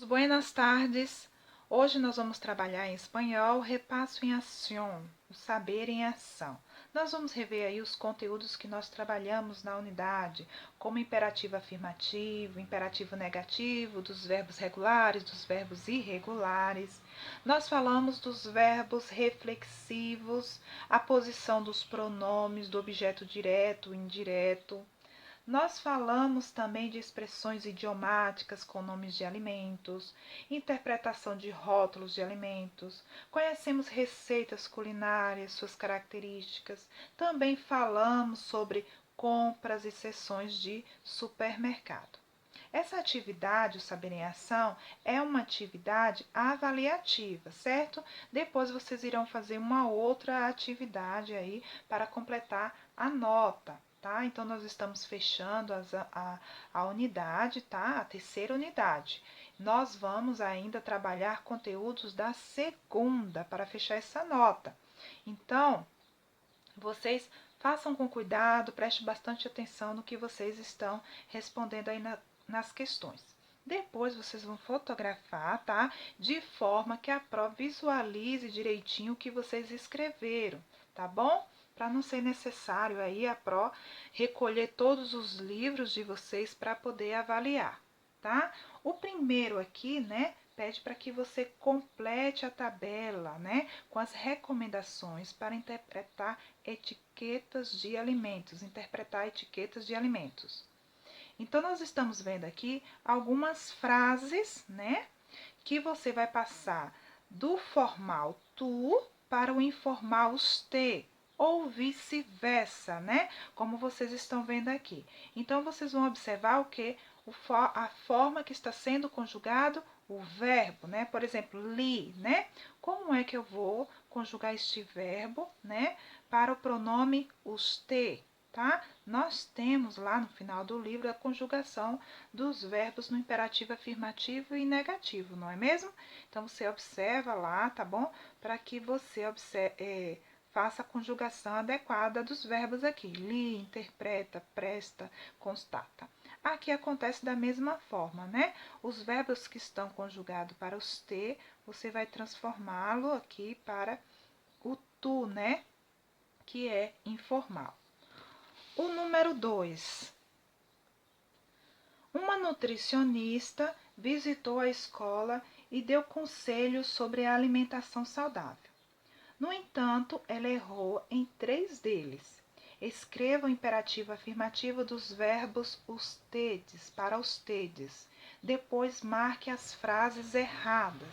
Buenas tardes. Hoje nós vamos trabalhar em espanhol, repasso em ação, o saber em ação. Nós vamos rever aí os conteúdos que nós trabalhamos na unidade, como imperativo afirmativo, imperativo negativo, dos verbos regulares, dos verbos irregulares. Nós falamos dos verbos reflexivos, a posição dos pronomes, do objeto direto, indireto. Nós falamos também de expressões idiomáticas com nomes de alimentos, interpretação de rótulos de alimentos, conhecemos receitas culinárias, suas características, também falamos sobre compras e sessões de supermercado. Essa atividade, o Saber em Ação, é uma atividade avaliativa, certo? Depois vocês irão fazer uma outra atividade aí para completar a nota. Tá? Então, nós estamos fechando a unidade, tá? A terceira unidade. Nós vamos ainda trabalhar conteúdos da segunda para fechar essa nota. Então, vocês façam com cuidado, preste bastante atenção no que vocês estão respondendo aí nas questões. Depois vocês vão fotografar, tá? De forma que a prova visualize direitinho o que vocês escreveram, tá bom? Para não ser necessário aí a Pro recolher todos os livros de vocês para poder avaliar, tá? O primeiro aqui, né, pede para que você complete a tabela, né, com as recomendações para interpretar etiquetas de alimentos, Então, nós estamos vendo aqui algumas frases, né, que você vai passar do formal tu para o informal ste, ou vice-versa, né? Como vocês estão vendo aqui. Então, vocês vão observar o que? A forma que está sendo conjugado o verbo, né? Por exemplo, li, né? Como é que eu vou conjugar este verbo, né? Para o pronome usted, tá? Nós temos lá no final do livro a conjugação dos verbos no imperativo afirmativo e negativo, não é mesmo? Então, você observa lá, tá bom? Para que você faça a conjugação adequada dos verbos aqui. Li, interpreta, presta, constata. Aqui acontece da mesma forma, né? Os verbos que estão conjugados para os te, você vai transformá-lo aqui para o tu, né? Que é informal. O número 2. Uma nutricionista visitou a escola e deu conselhos sobre a alimentação saudável. No entanto, ela errou em 3 deles. Escreva o imperativo afirmativo dos verbos ustedes para ustedes. Depois, marque as frases erradas.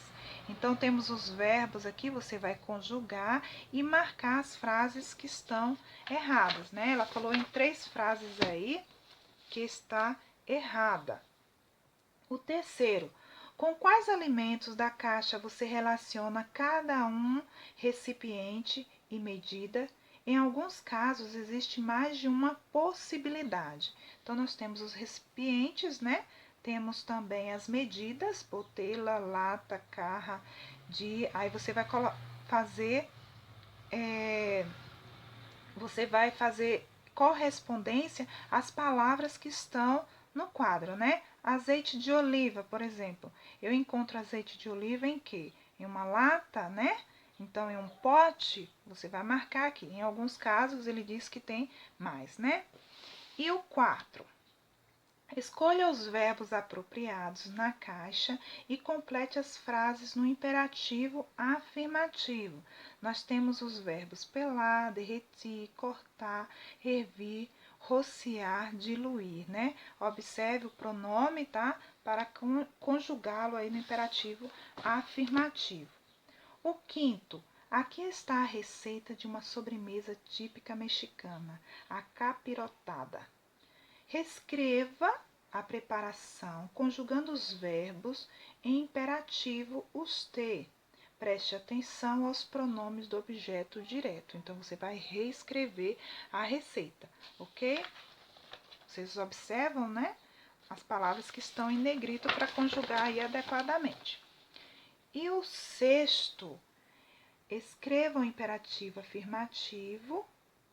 Então, temos os verbos aqui, você vai conjugar e marcar as frases que estão erradas, né? Ela falou em 3 frases aí que está errada. O terceiro, com quais alimentos da caixa você relaciona cada um recipiente e medida? Em alguns casos, existe mais de uma possibilidade. Então, nós temos os recipientes, né? Temos também as medidas, botella, lata, carra, de... Aí você vai fazer... você vai fazer correspondência às palavras que estão no quadro, né? Azeite de oliva, por exemplo. Eu encontro azeite de oliva em quê? Em uma lata, né? Então, em um pote, você vai marcar aqui. Em alguns casos, ele diz que tem mais, né? E o 4. Escolha os verbos apropriados na caixa e complete as frases no imperativo afirmativo. Nós temos os verbos pelar, derretir, cortar, hervir, rociar, diluir, né? Observe o pronome, tá? Para conjugá-lo aí no imperativo afirmativo. O 5º, aqui está a receita de uma sobremesa típica mexicana, a capirotada. Reescreva a preparação conjugando os verbos em imperativo usted. Preste atenção aos pronomes do objeto direto. Então, você vai reescrever a receita, ok? Vocês observam, né? As palavras que estão em negrito para conjugar aí adequadamente. E o 6º, escreva o imperativo afirmativo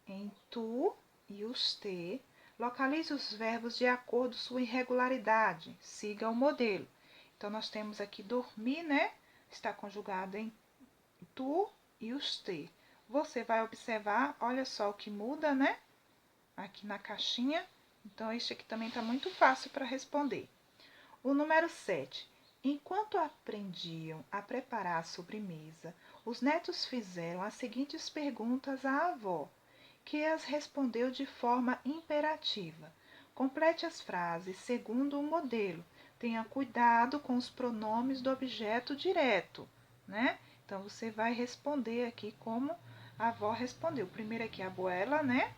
em tu e usted. Localize os verbos de acordo com sua irregularidade. Siga o modelo. Então, nós temos aqui dormir, né? Está conjugado em tu e os te. Você vai observar, olha só o que muda, né? Aqui na caixinha. Então, este aqui também está muito fácil para responder. O número 7. Enquanto aprendiam a preparar a sobremesa, os netos fizeram as seguintes perguntas à avó, que as respondeu de forma imperativa. Complete as frases segundo o modelo. Tenha cuidado com os pronomes do objeto direto, né? Então, você vai responder aqui como a avó respondeu. Primeiro aqui a abuela, né?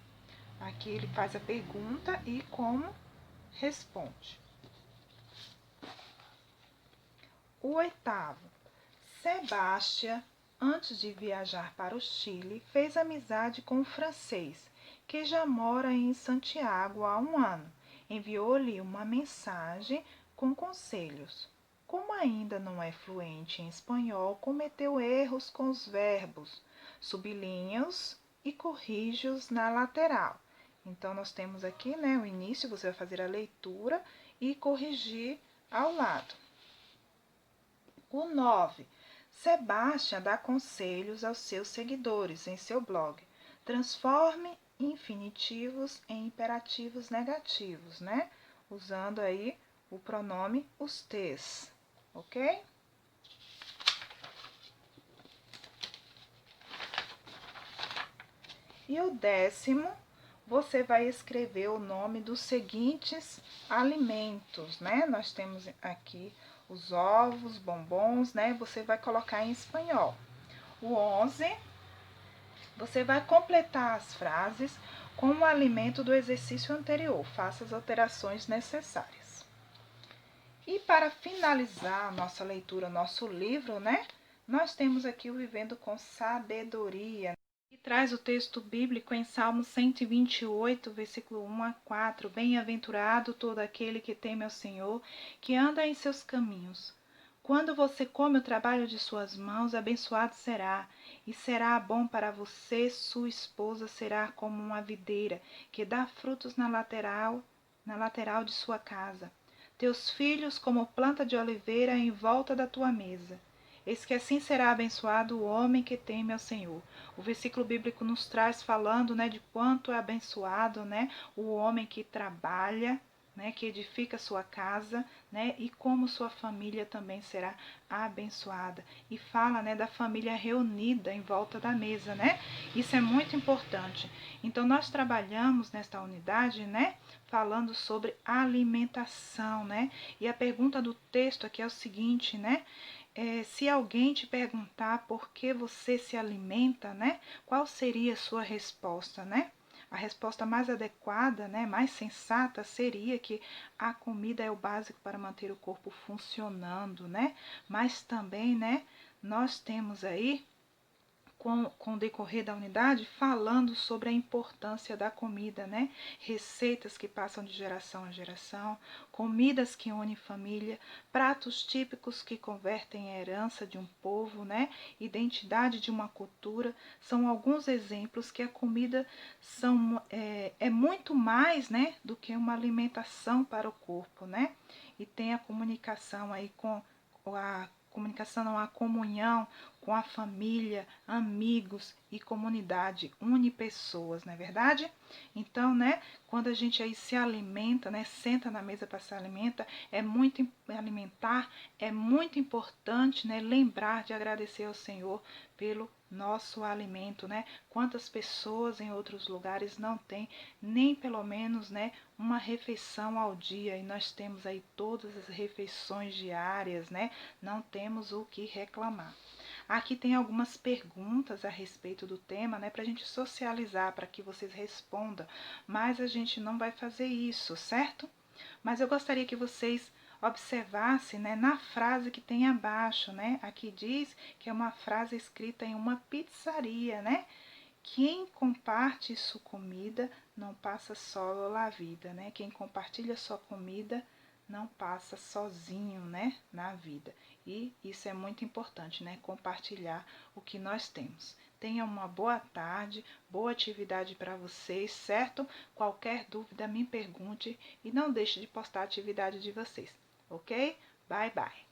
Aqui ele faz a pergunta e como responde. O 8º. Sebastião, antes de viajar para o Chile, fez amizade com um francês, que já mora em Santiago há um ano. Enviou-lhe uma mensagem com conselhos. Como ainda não é fluente em espanhol, cometeu erros com os verbos, sublinha-os e corrige-os na lateral. Então, nós temos aqui, né, o início, você vai fazer a leitura e corrigir ao lado. O 9. Sebastião dá conselhos aos seus seguidores em seu blog. Transforme infinitivos em imperativos negativos, né? Usando aí o pronome os tes, ok? E o 10º, você vai escrever o nome dos seguintes alimentos, né? Nós temos aqui os ovos, bombons, né? Você vai colocar em espanhol. O 11, você vai completar as frases com o alimento do exercício anterior. Faça as alterações necessárias. E para finalizar a nossa leitura, nosso livro, né? Nós temos aqui o Vivendo com Sabedoria, que traz o texto bíblico em Salmo 128, versículo 1 a 4. Bem-aventurado todo aquele que teme ao Senhor, que anda em seus caminhos. Quando você come o trabalho de suas mãos, abençoado será, e será bom para você, sua esposa será como uma videira, que dá frutos na lateral de sua casa. Teus filhos como planta de oliveira em volta da tua mesa. Eis que assim será abençoado o homem que teme ao Senhor. O versículo bíblico nos traz falando, né, de quanto é abençoado, né, o homem que trabalha, né, que edifica sua casa, né, e como sua família também será abençoada. E fala, né, da família reunida em volta da mesa, né? Isso é muito importante. Então nós trabalhamos nesta unidade, né, falando sobre alimentação, né? E a pergunta do texto aqui é o seguinte, né? Se alguém te perguntar por que você se alimenta, né? Qual seria a sua resposta, né? A resposta mais adequada, né, mais sensata seria que a comida é o básico para manter o corpo funcionando, né? Mas também, né, nós temos aí com o decorrer da unidade, falando sobre a importância da comida, né? Receitas que passam de geração a geração, comidas que unem família, pratos típicos que convertem a herança de um povo, né? Identidade de uma cultura, são alguns exemplos que a comida é muito mais, né, do que uma alimentação para o corpo, né? E tem a comunicação aí com a comunicação, não, a comunhão com a família, amigos e comunidade, une pessoas, não é verdade? Então, né, quando a gente aí se alimenta, né, senta na mesa para se alimentar, é muito importante, né, lembrar de agradecer ao Senhor pelo nosso alimento, né? Quantas pessoas em outros lugares não têm nem pelo menos, né, uma refeição ao dia, e nós temos aí todas as refeições diárias, né? Não temos o que reclamar. Aqui tem algumas perguntas a respeito do tema, né, para a gente socializar, para que vocês respondam, mas a gente não vai fazer isso, certo? Mas eu gostaria que vocês observassem, né, na frase que tem abaixo, né? Aqui diz que é uma frase escrita em uma pizzaria, né? Quem comparte sua comida não passa só a vida, né? Quem compartilha sua comida não passa sozinho, né, na vida. E isso é muito importante, né, compartilhar o que nós temos. Tenha uma boa tarde, boa atividade para vocês, certo? Qualquer dúvida me pergunte e não deixe de postar a atividade de vocês, ok? Bye, bye!